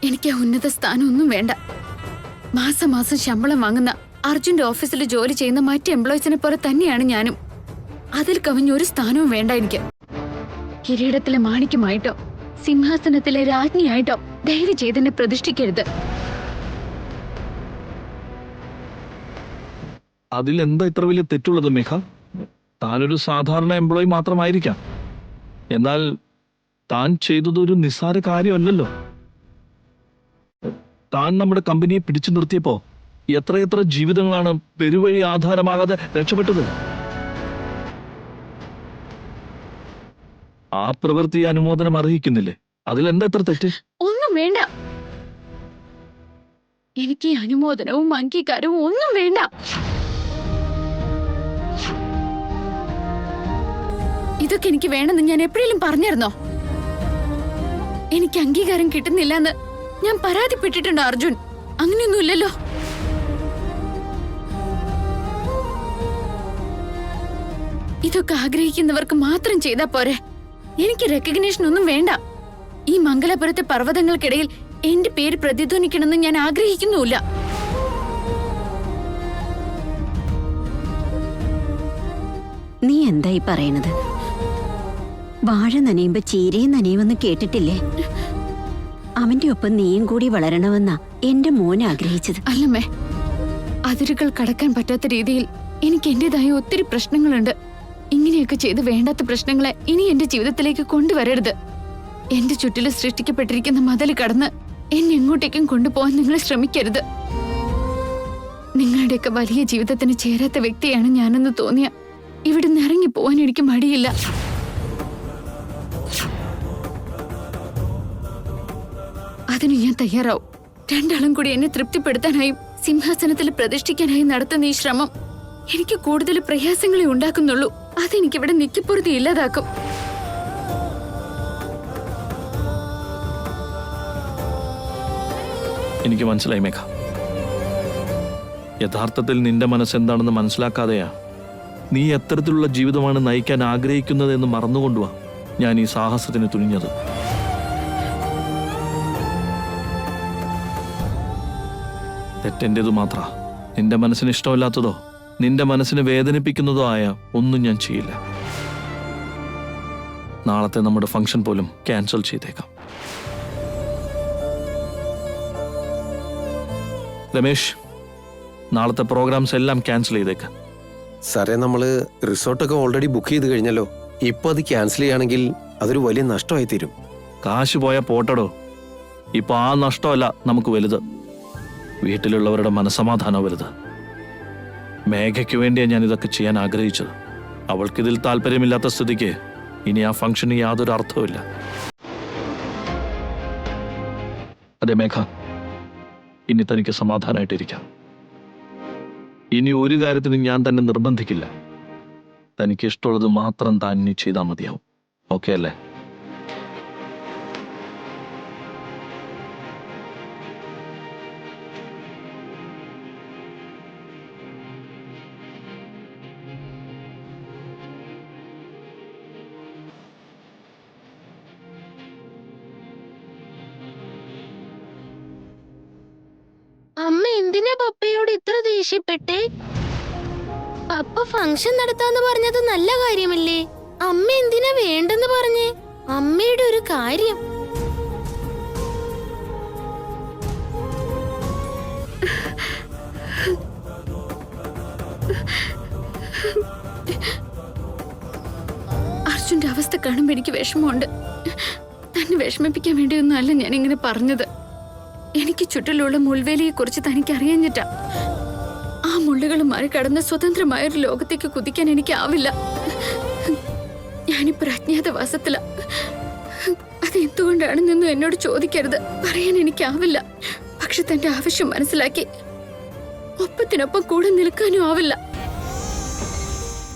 എനിക്ക് ആ ഉന്നത സ്ഥാനമൊന്നും വേണ്ട. മാസം മാസം ശമ്പളം വാങ്ങുന്ന അർജുന്റെ ഓഫീസിൽ ജോലി ചെയ്യുന്ന മറ്റ് എംപ്ലോയീസിനെ പോലെ തന്നെയാണ് ഞാനും. അതിൽ കവിഞ്ഞ ഒരു സ്ഥാനവും വേണ്ട എനിക്ക്. കിരീടത്തിലെ മാണിക്യമായിട്ടോ സിംഹാസനത്തിലെ രാജ്ഞിയായിട്ടോ ദയവ് ചെയ്തെന്നെ പ്രതിഷ്ഠിക്കരുത്. അതിലെന്താ ഇത്ര വലിയ തെറ്റുള്ളത് മേഘ? താനൊരു സാധാരണ എംപ്ലോയി മാത്രമായിരിക്കാം. എന്നാൽ താൻ ചെയ്തതൊരു നിസ്സാര കാര്യമല്ലല്ലോ. താൻ നമ്മുടെ കമ്പനിയെ പിടിച്ചു നിർത്തിയപ്പോ എത്രയെത്ര ജീവിതങ്ങളാണ് പെരുവഴി ആധാരമാകാതെ രക്ഷപ്പെട്ടത്. ആ പ്രവൃത്തി അനുമോദനം അർഹിക്കുന്നില്ലേ? അതിലെന്താ എത്ര തെറ്റ്? ഒന്നും വേണ്ട. എനിക്ക് അനുമോദനവും അംഗീകാരവും ഒന്നും വേണ്ട. ഇതൊക്കെ എനിക്ക് വേണമെന്ന് ഞാൻ എപ്പോഴേലും പറഞ്ഞിരുന്നോ? എനിക്ക് അംഗീകാരം കിട്ടുന്നില്ല എന്ന് ഞാൻ പരാതിപ്പെട്ടിട്ടുണ്ടോ അർജുൻ? അങ്ങനെയൊന്നുമില്ലല്ലോ. ഇതൊക്കെ ആഗ്രഹിക്കുന്നവർക്ക് മാത്രം ചെയ്താ പോരെ. എനിക്ക് റെക്കഗ്നേഷൻ ഒന്നും വേണ്ട. ഈ മംഗലപുരത്തെ പർവ്വതങ്ങൾക്കിടയിൽ എന്റെ പേര് പ്രതിധ്വനിക്കണമെന്ന് ഞാൻ ആഗ്രഹിക്കുന്നുമില്ല. നീ എന്തായി പറയണത്? വാഴ നനയുമ്പോ ചീരയും നനയുമെന്ന് കേട്ടിട്ടില്ലേ? അവന്റെ ഒപ്പം നീയും കൂടി വളരണമെന്നാ എന്റെ മോൻ ആഗ്രഹിച്ചത്. അല്ലമ്മേ, അതിരുകൾ കടക്കാൻ പറ്റാത്ത രീതിയിൽ എനിക്ക് എന്റേതായ ഒത്തിരി പ്രശ്നങ്ങളുണ്ട്. ഇങ്ങനെയൊക്കെ ചെയ്ത് വേണ്ടാത്ത പ്രശ്നങ്ങളെ ഇനി എന്റെ ജീവിതത്തിലേക്ക് കൊണ്ടുവരരുത്. എന്റെ ചുറ്റില് സൃഷ്ടിക്കപ്പെട്ടിരിക്കുന്ന മതിൽ കടന്ന് എന്നെ എങ്ങോട്ടേക്കും കൊണ്ടുപോകാൻ നിങ്ങൾ ശ്രമിക്കരുത്. നിങ്ങളുടെയൊക്കെ വലിയ ജീവിതത്തിന് ചേരാത്ത വ്യക്തിയാണ് ഞാനെന്ന് തോന്നിയ ഇവിടുന്ന് ഇറങ്ങി പോവാൻ എനിക്ക് മടിയില്ല. അതിന് ഞാൻ തയ്യാറാവും. രണ്ടാളും കൂടി എന്നെ തൃപ്തിപ്പെടുത്താനായും സിംഹാസനത്തിൽ പ്രതിഷ്ഠിക്കാനായി നടത്തുന്ന ഈ ശ്രമം എനിക്ക് കൂടുതൽ പ്രയാസങ്ങളെ ഉണ്ടാക്കുന്നുള്ളൂ. അതെനിക്കിവിടെ നിൽക്കിപ്പുറത്ത് ഇല്ലാതാക്കും. എനിക്ക് മനസ്സിലായി മേഘ. യഥാർത്ഥത്തിൽ നിന്റെ മനസ്സെന്താണെന്ന് മനസ്സിലാക്കാതെയാ നീ എത്തരത്തിലുള്ള ജീവിതമാണ് നയിക്കാൻ ആഗ്രഹിക്കുന്നത് എന്ന് മറന്നുകൊണ്ടുവാ ഞാൻ ഈ സാഹസത്തിന് തുനിഞ്ഞത്. തെറ്റെന്റേതു മാത്ര. നിന്റെ മനസ്സിന് ഇഷ്ടമില്ലാത്തതോ നിന്റെ മനസ്സിനെ വേദനിപ്പിക്കുന്നതോ ആയ ഒന്നും ഞാൻ ചെയ്യില്ല. നാളത്തെ നമ്മുടെ ഫംഗ്ഷൻ പോലും ക്യാൻസൽ ചെയ്തേക്കാം. രമേശ്, നാളത്തെ പ്രോഗ്രാംസ് എല്ലാം ക്യാൻസൽ ചെയ്തേക്കാം. സാറേ, നമ്മള് റിസോർട്ടൊക്കെ ഓൾറെഡി ബുക്ക് ചെയ്ത് കഴിഞ്ഞല്ലോ. ഇപ്പൊ അത് ക്യാൻസൽ ചെയ്യുകയാണെങ്കിൽ അതൊരു വലിയ നഷ്ടമായി തീരും. കാശ് പോയാൽ പോട്ടടോ. ഇപ്പൊ ആ നഷ്ടമല്ല നമുക്ക് വലുത്. വീട്ടിലുള്ളവരുടെ മനസ്സമാധാനം വലുത്. മേഘയ്ക്ക് വേണ്ടിയാണ് ഞാൻ ഇതൊക്കെ ചെയ്യാൻ ആഗ്രഹിച്ചത്. അവൾക്കിതിൽ താല്പര്യമില്ലാത്ത സ്ഥിതിക്ക് ഇനി ആ ഫംഗ്ഷന് യാതൊരു അർത്ഥവുമില്ല. അതെ മേഘ, ഇനി തനിക്ക് സമാധാനമായിട്ടിരിക്കാം. ഇനി ഒരു കാര്യത്തിനും ഞാൻ തന്നെ നിർബന്ധിക്കില്ല. തനിക്ക് ഇഷ്ടമുള്ളത് മാത്രം താൻ ഇനി ചെയ്താൽ മതിയാവും. ഓക്കെ അല്ലേ? അമ്മ എന്തിനാ പപ്പയോട് ഇത്ര ദേഷ്യപ്പെട്ടേ? പപ്പ ഫംഗ്ഷൻ നടത്താന്ന് പറഞ്ഞത് നല്ല കാര്യമല്ലേ? അമ്മ എന്തിനാ വേണ്ടെന്ന് പറഞ്ഞേ? അമ്മയുടെ ഒരു കാര്യം. അർജുന്റെ അവസ്ഥ കാണുമ്പോ എനിക്ക് വിഷമമുണ്ട്. തന്നെ വിഷമിപ്പിക്കാൻ വേണ്ടിയൊന്നും അല്ല ഞാൻ ഇങ്ങനെ പറഞ്ഞത്. എനിക്ക് ചുറ്റിലുള്ള മുൾവേലിയെ കുറിച്ച് തനിക്ക് അറിയാഞ്ഞിട്ടാ. ആ മുള്ളുകൾ മറികടന്ന് സ്വതന്ത്രമായൊരു ലോകത്തേക്ക് കുതിക്കാൻ എനിക്കാവില്ല. ഞാനിപ്പോ അജ്ഞാതവാസത്തില. അതെന്തുകൊണ്ടാണെന്നൊന്നും എന്നോട് ചോദിക്കരുത്. പറയാൻ എനിക്കാവില്ല. പക്ഷെ തന്റെ ആവശ്യം മനസ്സിലാക്കി ഒപ്പത്തിനൊപ്പം കൂടെ നിൽക്കാനും ആവില്ല.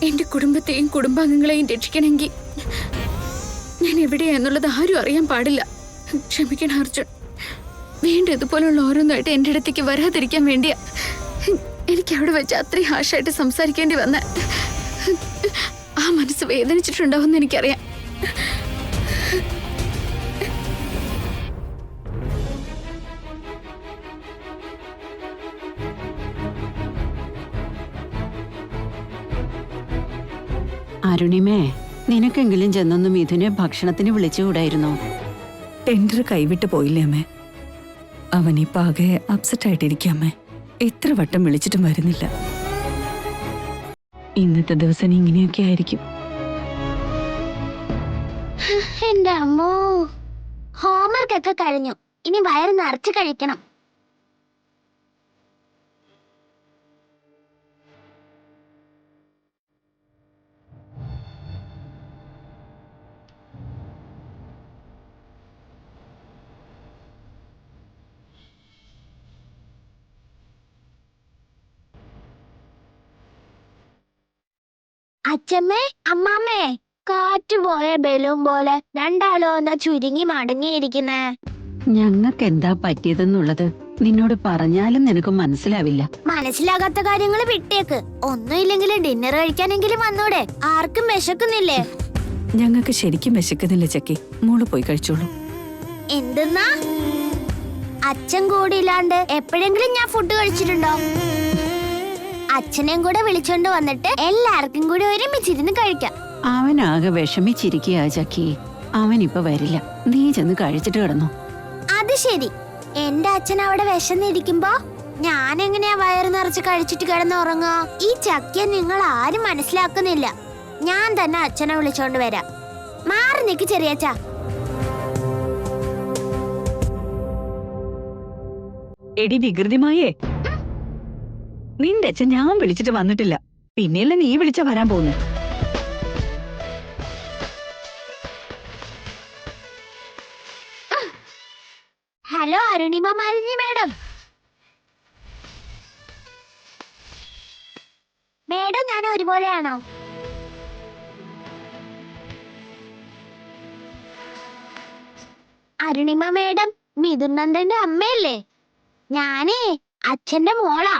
എന്റെ കുടുംബത്തെയും കുടുംബാംഗങ്ങളെയും രക്ഷിക്കണമെങ്കിൽ ഞാൻ എവിടെയാന്നുള്ളത് ആരും അറിയാൻ പാടില്ല. ക്ഷമിക്കണം അർജുൻ. വീണ്ടും ഇതുപോലുള്ള ഓരോന്നായിട്ട് എന്റെ അടുത്തേക്ക് വരാതിരിക്കാൻ വേണ്ടിയാ എനിക്ക് അവിടെ വെച്ച് അത്രയും ഹാഷായിട്ട് സംസാരിക്കേണ്ടി വന്ന. ആ മനസ്സ് വേദനിച്ചിട്ടുണ്ടാവുമെന്ന് എനിക്കറിയാം. അരുണിമേ, നിനക്കെങ്കിലും ചെന്നൊന്ന് മിഥുനെ ഭക്ഷണത്തിന് വിളിച്ചുകൂടായിരുന്നോ? ടെൻഡർ കൈവിട്ട് പോയില്ലേ അമ്മേ? അവനിപ്പോ ആകെ അപ്സെറ്റ് ആയിട്ടിരിക്കും അമ്മേ. എത്ര വട്ടം വിളിച്ചിട്ടും വരുന്നില്ല. ഇന്നത്തെ ദിവസം ഇങ്ങനെയൊക്കെ ആയിരിക്കും. എന്റെ അമ്മോ, ഹോംവർക്ക് ഒക്കെ കഴിഞ്ഞു. ഇനി വയറ് നിറച്ച് കഴിക്കണം. അച്ഛമ്മേ, അമ്മാമ്മേ, കാറ്റ് പോയ ബലൂൺ പോലെ രണ്ടാളോ എന്താ ചുരുങ്ങി മടങ്ങിയിരിക്കുന്നേ? ഞങ്ങൾക്ക് എന്താ പറ്റിയതെന്നുള്ളത് നിന്നോട് പറഞ്ഞാലും നിനക്ക് മനസ്സിലാവില്ല. മനസ്സിലാകാത്ത കാര്യങ്ങൾ വിട്ടേക്ക്. ഒന്നുമില്ലെങ്കിലും ഡിന്നർ കഴിക്കാനെങ്കിലും വന്നൂടെ? ആർക്കും വിശക്കുന്നില്ലേ? ഞങ്ങൾക്ക് ശരിക്കും വിശക്കുന്നില്ല ചക്കി. മോള് പോയി കഴിച്ചോളൂ. എന്തെന്നാ? അച്ഛൻ കൂടി ഇല്ലാണ്ട് എപ്പോഴെങ്കിലും ഞാൻ ഫുഡ് കഴിച്ചിട്ടുണ്ടോ? അച്ഛനെയും കൂടെ വിളിച്ചോണ്ട് വന്നിട്ട് എല്ലാവർക്കും കൂടി ഒരുമിച്ചിരുന്ന് കഴിക്കാം. അവനാകെ വിഷമിച്ചിരിക്കുക ചക്കി. അവനിപ്പൊ വരില്ല. നീ ചെന്ന് കഴിച്ചിട്ട് കിടന്നു. അത് ശരി. എന്റെ അച്ഛൻ അവിടെ വിശന്നിരിക്കുമ്പോ ഞാൻ എങ്ങനെയാ വയറ് നിറച്ച് കഴിച്ചിട്ട് കിടന്നുറങ്ങാ? ഈ ചക്കിയെ നിങ്ങൾ ആരും മനസ്സിലാക്കുന്നില്ല. ഞാൻ തന്നെ അച്ഛനെ വിളിച്ചോണ്ട് വരാം. മാറി നിക്ക് ചെറിയച്ഛ. എടി വികൃതിമായേ, നിന്റെ അച്ഛൻ ഞാൻ വിളിച്ചിട്ട് വന്നിട്ടില്ല. പിന്നെയല്ലേ നീ വിളിച്ച വരാൻ പോകുന്നു. Hello Arunima Malini madam. Madam ഞാൻ ഒരുപോലെയാണോ? അരുണിമ മേഡം മിഥുൻ നന്ദന്റെ അമ്മയല്ലേ? ഞാനേ അച്ഛന്റെ മോളാ.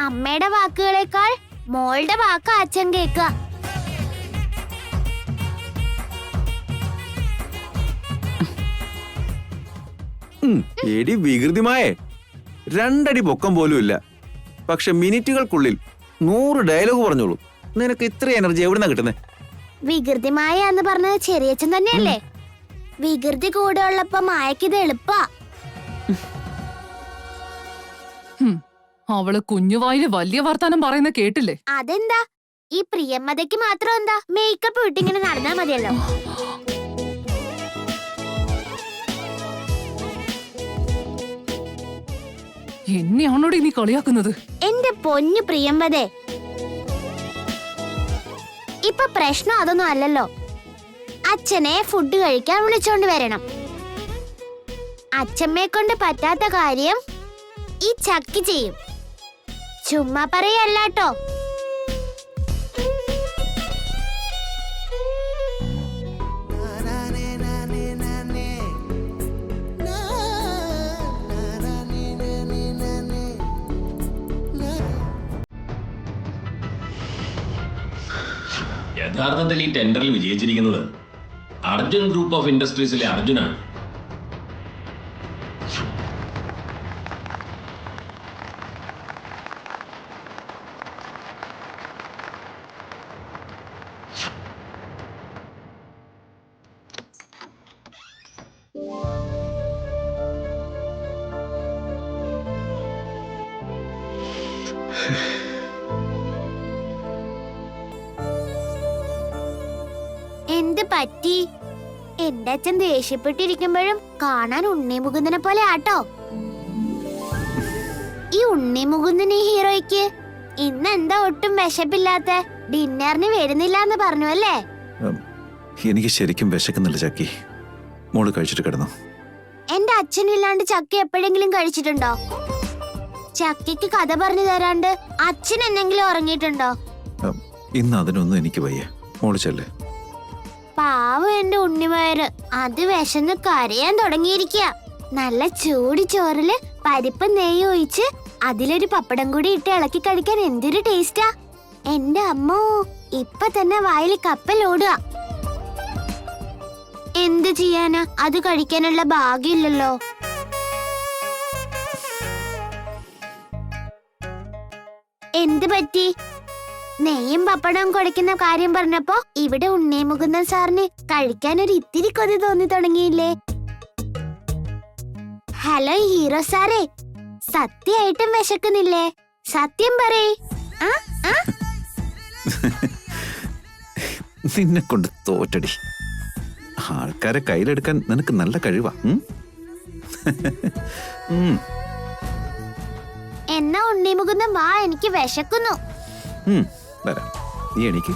അമ്മയുടെ വാക്കുകളേക്കാൾ മോളുടെ വാക്ക് അച്ഛൻ കേൾക്കുക. എടി വികൃതിമായേ, 2 അടി പൊക്കം പോലും ഇല്ല. പക്ഷെ മിനിറ്റുകൾക്കുള്ളിൽ 100 ഡയലോഗ് പറഞ്ഞോളൂ. നിനക്ക് ഇത്ര എനർജി എവിടുന്നാ കിട്ടുന്നേ? വികൃതിമായ എന്ന് പറഞ്ഞത് ചെറിയച്ഛൻ തന്നെയല്ലേ? വികൃതി കൂടെ ഉള്ളപ്പോ മായക്കിത് എളുപ്പാ. അവള് കുഞ്ഞുവായില് വലിയ വർത്താനം പറയുന്ന കേട്ടില്ലേ? അതെന്താ? ഈ പ്രിയമ്മതയ്ക്ക് മാത്രം എന്താ മേക്കപ്പ് ഇട്ടിങ്ങനെ നടന്നാ മതിയല്ലോ. എന്നെയാണോടി നീ കളിയാക്കുന്നത്? എന്റെ പൊന്നു പ്രിയമ്പതേ, ഇപ്പൊ പ്രശ്നം അതൊന്നും അല്ലല്ലോ. അച്ഛനെ ഫുഡ് കഴിക്കാൻ വിളിച്ചോണ്ട് വരണം. അച്ഛമ്മയെ കൊണ്ട് പറ്റാത്ത കാര്യം ഈ ചക്കി ചെയ്യും. ചുമ്മാ പറയല്ലാട്ടോ. യഥാർത്ഥത്തിൽ ഈ ടെൻഡറിൽ വിജയിച്ചിരിക്കുന്നത് അർജുൻ ഗ്രൂപ്പ് ഓഫ് ഇൻഡസ്ട്രീസിലെ അർജുനാണ്. എന്ത് പറ്റി? എന്റെ അച്ഛൻ ദേഷ്യപ്പെട്ടിരിക്കുമ്പോഴും കാണാൻ ഉണ്ണി മുകുന്ദനെ പോലെ ആട്ടോ. ഈ ഉണ്ണി മുകുന്ദൻ ഈ ഹീറോയ്ക്ക് ഇന്ന് എന്താ ഒട്ടും വിശപ്പില്ലാത്ത? ഡിന്നറിന് വരുന്നില്ല എന്ന് പറഞ്ഞു അല്ലേ? എനിക്ക് ശരിക്കും വിശക്കുന്നില്ല ചക്കി. മോള് കഴിച്ചിട്ട് കിടന്നു. എന്റെ അച്ഛനില്ലാണ്ട് ചക്കി എപ്പോഴെങ്കിലും കഴിച്ചിട്ടുണ്ടോ? ചക്കിക്ക് കഥ പറഞ്ഞു തരാണ്ട് അച്ഛൻ എന്തെങ്കിലും ഉറങ്ങിയിട്ടുണ്ടോ? ഇന്ന് അതിനൊന്നും എനിക്ക് വയ്യ. മോള് ചെല്ലേ. പാവം എന്റെ ഉണ്ണിമയറ്, അത് വിശന്ന് കരയാൻ തുടങ്ങിയിരിക്കുക. നല്ല ചൂടി ചോറില് പരിപ്പ് നെയ്യ് ഒഴിച്ച് അതിലൊരു പപ്പടം കൂടി ഇട്ട് ഇളക്കി കഴിക്കാൻ എന്തൊരു ടേസ്റ്റാ. എന്റെ അമ്മോ, ഇപ്പൊ തന്നെ വായിൽ കപ്പലോടുക. എന്ത് ചെയ്യാനാ, അത് കഴിക്കാനുള്ള ഭാഗ്യമില്ലല്ലോ. എന്ത് പറ്റി? നെയ്യും പപ്പടവും കുഴക്കുന്ന കാര്യം പറഞ്ഞപ്പോ ഇവിടെ ഉണ്ണേമുകുന്ദൻ സാറിന് കഴിക്കാൻ ഒരു ഇത്തിരി കൊതി തോന്നി തുടങ്ങിയില്ലേ? ഹലോ ഹീറോ സാറേ, സത്യമായിട്ടും വിശക്കുന്നില്ലേ? സത്യം പറയേ. നിന്നെ കൊണ്ട് തോറ്റടി. ആൾക്കാരെ കയ്യിലെടുക്കാൻ നിനക്ക് നല്ല കഴിവാ. എന്നാ ഉണ്ണിമുകുന്ദൻ വാ, എനിക്ക് വിശക്കുന്നു. വരാം, നീ എണീക്ക്.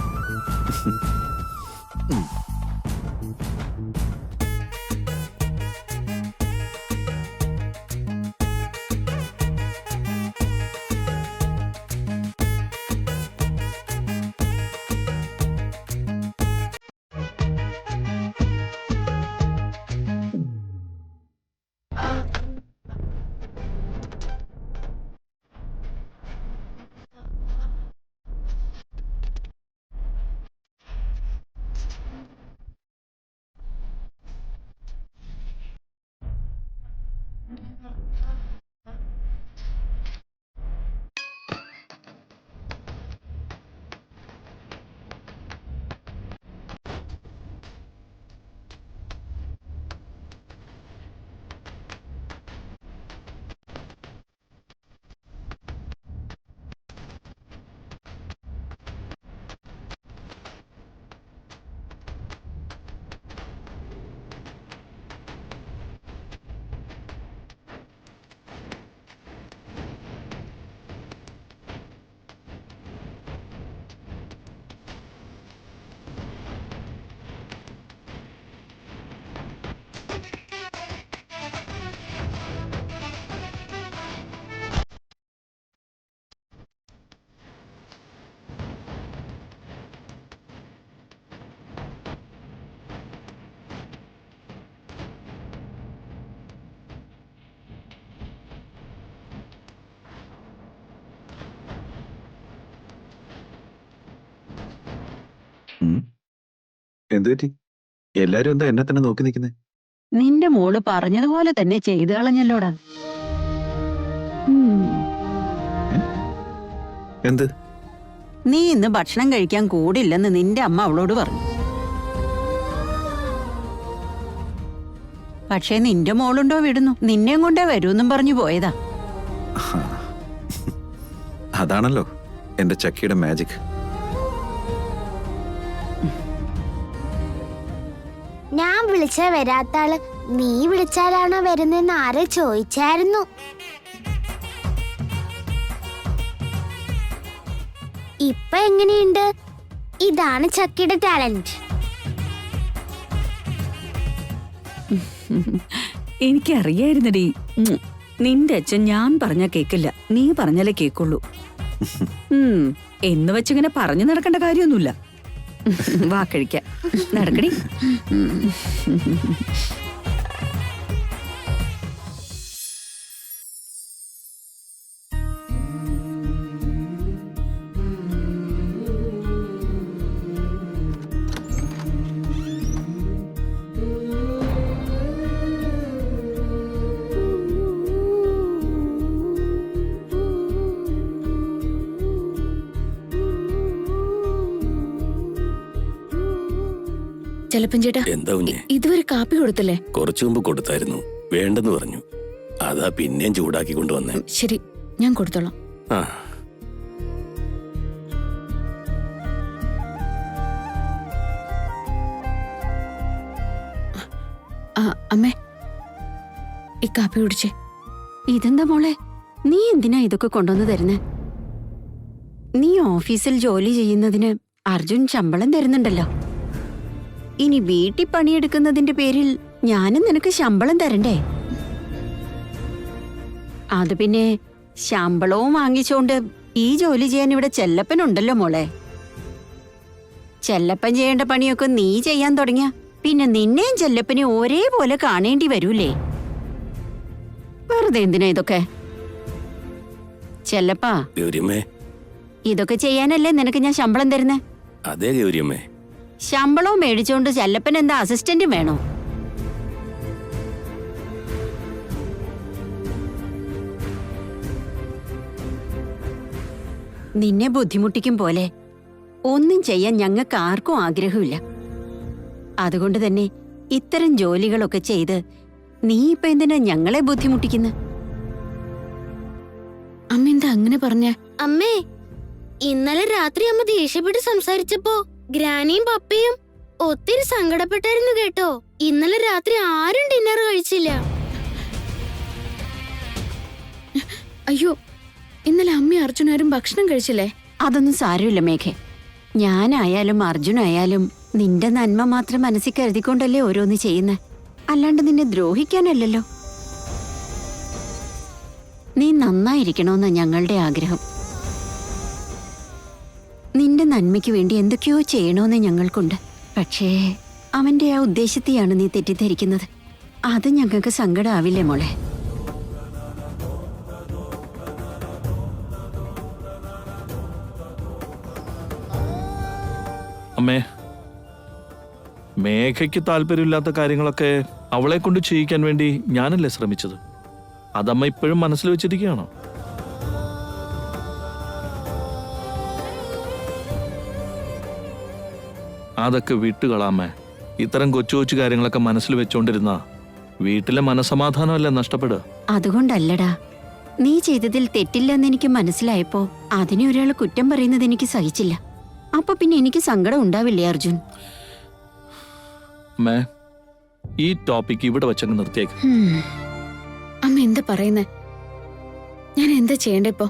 എന്ത് പറ്റി? എല്ലാരും എന്താ എന്നെ തന്നെ നോക്കി നിൽക്കുന്നേ? നിന്റെ മോള് പറഞ്ഞതുപോലെ തന്നെ ചെയ്തു കളഞ്ഞല്ലോടാ. എന്ത്? നീ ഇന്ന് ഭക്ഷണം കഴിക്കാൻ കൂടില്ലെന്ന് നിന്റെ അമ്മ അവളോട് പറഞ്ഞു. പക്ഷേ നിന്റെ മോളുണ്ടോ വിടുന്നു, നിന്നെയും കൊണ്ടേ വരൂന്നും പറഞ്ഞു പോയതാ. അതാണല്ലോ എന്റെ ചക്കിയുടെ മാജിക്. ഞാൻ വിളിച്ച വരാത്ത ആള് നീ വിളിച്ചാലാണോ വരുന്നെന്ന് ആരെ ചോദിച്ചായിരുന്നു. ഇപ്പൊ എങ്ങനെയുണ്ട്? ഇതാണ് ചക്കിയുടെ ടാലന്റ്. എനിക്കറിയായിരുന്നടി, നിന്റെ അച്ഛൻ ഞാൻ പറഞ്ഞ കേക്കില്ല, നീ പറഞ്ഞാലേ കേക്കുള്ളൂ. എന്ന് വെച്ചിങ്ങനെ പറഞ്ഞു നടക്കേണ്ട കാര്യമൊന്നുമില്ല. വാ കഴിക്കാം, നടക്കടി. ചെലപ്പൻ ചേട്ടാ, എന്താ കുഞ്ഞെ? ഇതുവരെ കാപ്പി കൊടുത്തല്ലേ? കുറച്ചു മുമ്പ് കൊടുത്തായിരുന്നു, വേണ്ടെന്ന് പറഞ്ഞു. അതാ പിന്നെയും ചൂടാക്കി കൊണ്ടുവന്നേ. ശരി, ഞാൻ കൊടുത്തോളാം. ആ, അമ്മേ, ഈ കാപ്പി കുടിച്ചേ. ഇതെന്താ മോളെ, നീ എന്തിനാ ഇതൊക്കെ കൊണ്ടുവന്ന് തരുന്നേ? നീ ഓഫീസിൽ ജോലി ചെയ്യുന്നതിന് അർജുൻ ശമ്പളം തരുന്നുണ്ടല്ലോ. ഇനി വീട്ടിൽ പണിയെടുക്കുന്നതിന്റെ പേരിൽ ഞാനും നിനക്ക് ശമ്പളം തരണ്ടേ? അത് പിന്നെ ശമ്പളവും വാങ്ങിച്ചോണ്ട് ഈ ജോലി ചെയ്യാൻ ഇവിടെ ചെല്ലപ്പനുണ്ടല്ലോ മോളെ. ചെല്ലപ്പൻ ചെയ്യേണ്ട പണിയൊക്കെ നീ ചെയ്യാൻ തുടങ്ങിയ പിന്നെ നിന്നെയും ചെല്ലപ്പനെ ഒരേപോലെ കാണേണ്ടി വരൂലേ? വെറുതെ എന്തിനാ ഇതൊക്കെ? ചെല്ലപ്പാ, ഗൗരിയമ്മേ. ഇതൊക്കെ ചെയ്യാനല്ലേ നിനക്ക് ഞാൻ ശമ്പളം തരുന്നേ? അതെ ഗൗരിയമ്മേ. ശമ്പളവും മേടിച്ചോണ്ട് ചെല്ലപ്പൻ എന്താ അസിസ്റ്റന്റും വേണോ? നിന്നെ ബുദ്ധിമുട്ടിക്കും പോലെ ഒന്നും ചെയ്യാൻ ഞങ്ങൾക്ക് ആർക്കും ആഗ്രഹമില്ല. അതുകൊണ്ട് തന്നെ ഇത്തരം ജോലികളൊക്കെ ചെയ്ത് നീ ഇപ്പൊ എന്തിനാ ഞങ്ങളെ ബുദ്ധിമുട്ടിക്കുന്നു? അമ്മ എന്താ അങ്ങനെ പറഞ്ഞ? അമ്മേ, ഇന്നലെ രാത്രി അമ്മ ദേഷ്യപ്പെട്ട് സംസാരിച്ചപ്പോ ഗ്രാനിയും പപ്പയും ഒത്തിരി സങ്കടപ്പെട്ടായിരുന്നു കേട്ടോ. ഇന്നലെ രാത്രി ആരും ഡിന്നർ കഴിച്ചില്ല. അയ്യോ, ഇന്നലെ അമ്മയും അർജുനാരും ഭക്ഷണം കഴിച്ചില്ലേ? അതൊന്നും സാരമില്ല മേഘെ. ഞാനായാലും അർജുനായാലും നിന്റെ നന്മ മാത്രം മനസ്സിൽ കരുതിക്കൊണ്ടല്ലേ ഓരോന്ന് ചെയ്യുന്നേ, അല്ലാണ്ട് നിന്നെ ദ്രോഹിക്കാനല്ലല്ലോ. നീ നന്നായിരിക്കണമെന്ന ഞങ്ങളുടെ ആഗ്രഹം. നിന്റെ നന്മയ്ക്ക് വേണ്ടി എന്തൊക്കെയോ ചെയ്യണമെന്ന് ഞങ്ങൾക്കുണ്ട്. പക്ഷേ അവന്റെ ആ ഉദ്ദേശത്തെയാണ് നീ തെറ്റിദ്ധരിക്കുന്നത്. അത് ഞങ്ങൾക്ക് സങ്കടമാവില്ലേ മോളെ? അമ്മേ, മേഘയ്ക്ക് താല്പര്യമില്ലാത്ത കാര്യങ്ങളൊക്കെ അവളെ കൊണ്ട് ചെയ്യിക്കാൻ വേണ്ടി ഞാനല്ലേ ശ്രമിച്ചത്? അതമ്മ ഇപ്പോഴും മനസ്സിൽ വെച്ചിരിക്കുകയാണോ? അതൊക്കെ വിട്ടുകളാമേ. ഇത്തരം കൊച്ചു കൊച്ചു കാര്യങ്ങളൊക്കെ മനസ്സിൽ വെച്ചോണ്ടിരുന്ന വീട്ടിലെ മനസമാധാനമല്ലേ നഷ്ടപ്പെടുക? അതുകൊണ്ടല്ലടാ, നീ ചെയ്തതിൽ തെറ്റില്ലെന്ന് എനിക്ക് മനസ്സിലായപ്പോ അതിനെ ഒരാൾ കുറ്റം പറയുന്നത് എനിക്ക് സഹിച്ചില്ല. അപ്പൊ പിന്നെ എനിക്ക് സങ്കടം ഉണ്ടാവില്ലേ അർജുൻ? അമ്മേ, ഈ ടോപ്പിക് ഇവിടെ വെച്ചങ്ങ് നിർത്തിയേക്ക്. അമ്മ എന്താ പറയുന്നേ? ഞാൻ എന്താ ചെയ്യണ്ടേ ഇപ്പോ?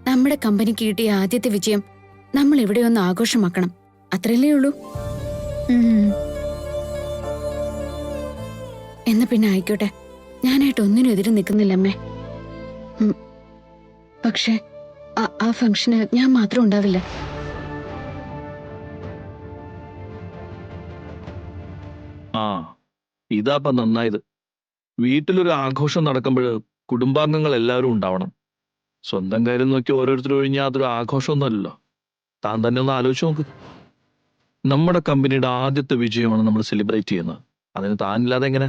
നമ്മുടെ കമ്പനിക്ക് കിട്ടിയ ആദ്യത്തെ വിജയം നമ്മൾ ഇവിടെ ഒന്ന് ആഘോഷമാക്കണം, അത്രയല്ലേ ഉള്ളൂ. എന്നാ പിന്നെ ആയിക്കോട്ടെ, ഞാനായിട്ട് ഒന്നിനും എതിര് നിൽക്കുന്നില്ല അമ്മേ. പക്ഷേ ആ ഫംഗ്ഷന് ഞാൻ മാത്രം ഉണ്ടാവില്ല. ആ, ഇതാപ്പ നന്നായത്. വീട്ടിലൊരു ആഘോഷം നടക്കുമ്പോൾ കുടുംബാംഗങ്ങൾ എല്ലാവരും ഉണ്ടാവണം. സ്വന്തം കാര്യം നോക്കി ഓരോരുത്തർ ഒഴിഞ്ഞാൽ അതൊരു ആഘോഷമൊന്നുമല്ലല്ലോ. താൻ തന്നെ ഒന്ന് ആലോചിച്ച് നോക്ക്. നമ്മുടെ കമ്പനിയുടെ ആദ്യത്തെ വിജയമാണ് നമ്മൾ സെലിബ്രേറ്റ് ചെയ്യുന്നത്. അതിന് താനില്ലാതെ എങ്ങനെ?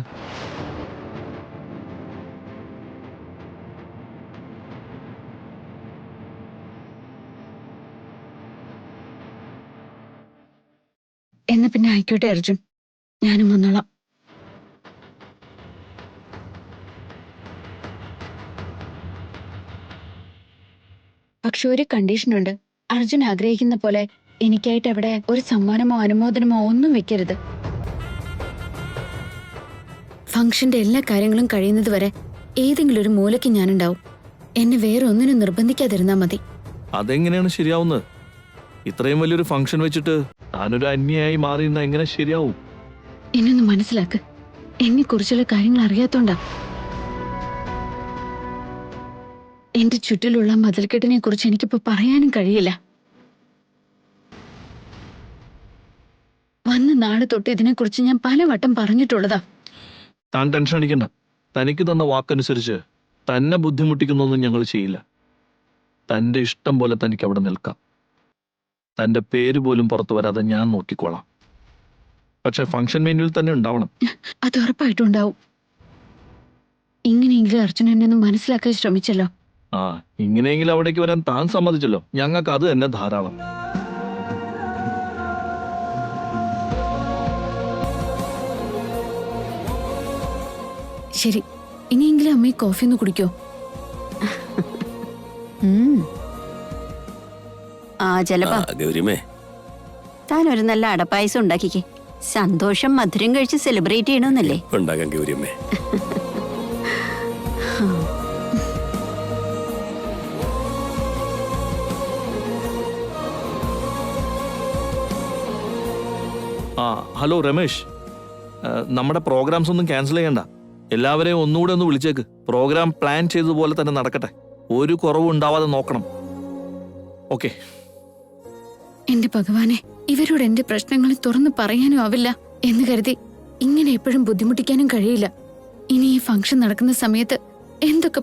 എന്നാ പിന്നെ ആയിക്കോട്ടെ അർജുൻ, ഞാനും വന്നോളാം. പക്ഷെ ഒരു കണ്ടീഷനുണ്ട്. അർജുൻ ആഗ്രഹിക്കുന്ന പോലെ എനിക്കായിട്ട് അവിടെ ഒരു സമ്മാനമോ അനുമോദനമോ ഒന്നും വെക്കരുത്. ഫംഗ്ഷന്റെ എല്ലാ കാര്യങ്ങളും കഴിയുന്നത് വരെ ഏതെങ്കിലും ഒരു മൂലയ്ക്ക് ഞാനുണ്ടാവും. എന്നെ വേറെ ഒന്നിനും നിർബന്ധിക്കാതിരുന്നാ മതി. അതെങ്ങനെയാണ് ശരിയാവുന്നത്? ഇത്രയും വലിയൊരു ഫംഗ്ഷൻ വെച്ചിട്ട് താനൊരു അന്യയായി മാറിയുന്ന എങ്ങനെ ശരിയാവും? എന്നൊന്ന് മനസ്സിലാക്ക്. എന്നെ കുറിച്ചുള്ള കാര്യങ്ങൾ അറിയാത്തോണ്ടാ. എന്റെ ചുറ്റിലുള്ള മതിൽക്കെട്ടിനെ കുറിച്ച് എനിക്കിപ്പോ പറയാനും കഴിയില്ല. വന്ന നാളെ തൊട്ട് ഇതിനെക്കുറിച്ച് ഞാൻ പലവട്ടം പറഞ്ഞിട്ടുള്ളതാ. താൻ ടെൻഷൻ അടിക്കണ്ട. തനിക്ക് തന്ന വാക്കനുസരിച്ച് തന്നെ ബുദ്ധിമുട്ടിക്കുന്നൊന്നും ഞങ്ങൾ ചെയ്യില്ല. തന്റെ ഇഷ്ടം പോലെ തനിക്ക് അവിടെ നിൽക്കാം. തന്റെ പേര് പോലും പുറത്തു വരാതെ ഞാൻ നോക്കിക്കോളാം. പക്ഷെ ഫംഗ്ഷൻ മെനുവിൽ തന്നെ ഉണ്ടാവണം. അത് ഉറപ്പായിട്ടും ഉണ്ടാവും. ഇങ്ങനെയെങ്കിലും അർജുൻ എന്നെ ഒന്ന് മനസ്സിലാക്കാൻ ശ്രമിച്ചല്ലോ. ആ, ഇങ്ങനെയെങ്കിലും അവിടേക്ക് വരാൻ താൻ സമ്മതിച്ചല്ലോ. ഞങ്ങൾക്ക് അത് തന്നെ ധാരാളം. ശരി, ഇനിയെങ്കിലും അമ്മ ഈ കോഫി ഒന്ന് കുടിക്കോ? ആ ചെലപ്പോ ഗൗരിമേ, താൻ ഒരു നല്ല അടപ്പായസം ഉണ്ടാക്കിക്കേ. സന്തോഷം മധുരം കഴിച്ച് സെലിബ്രേറ്റ് ചെയ്യണമെന്നല്ലേ? ഉണ്ടാകാം ഗൗരിയമ്മേ. ആ, ഹലോ രമേശ്, നമ്മുടെ പ്രോഗ്രാംസ് ഒന്നും ക്യാൻസൽ ചെയ്യണ്ട. എല്ലാവരെയും ഒന്നുകൂടെ ഒന്ന് വിളിച്ചേക്ക്. പ്രോഗ്രാം പ്ലാൻ ചെയ്തതുപോലെ തന്നെ നടക്കട്ടെ. ഒരു കുറവും ഉണ്ടാവാതെ നോക്കണം. ഓക്കെ? എന്റെ ഭഗവാനെ, ഇവരോട് എന്റെ പ്രശ്നങ്ങൾ തുറന്നു പറയാനും ആവില്ല എന്ന് കരുതി ഇങ്ങനെ എപ്പോഴും ബുദ്ധിമുട്ടിക്കാനും കഴിയില്ല. ഇനി ഈ ഫംഗ്ഷൻ നടക്കുന്ന സമയത്ത് എന്തൊക്കെ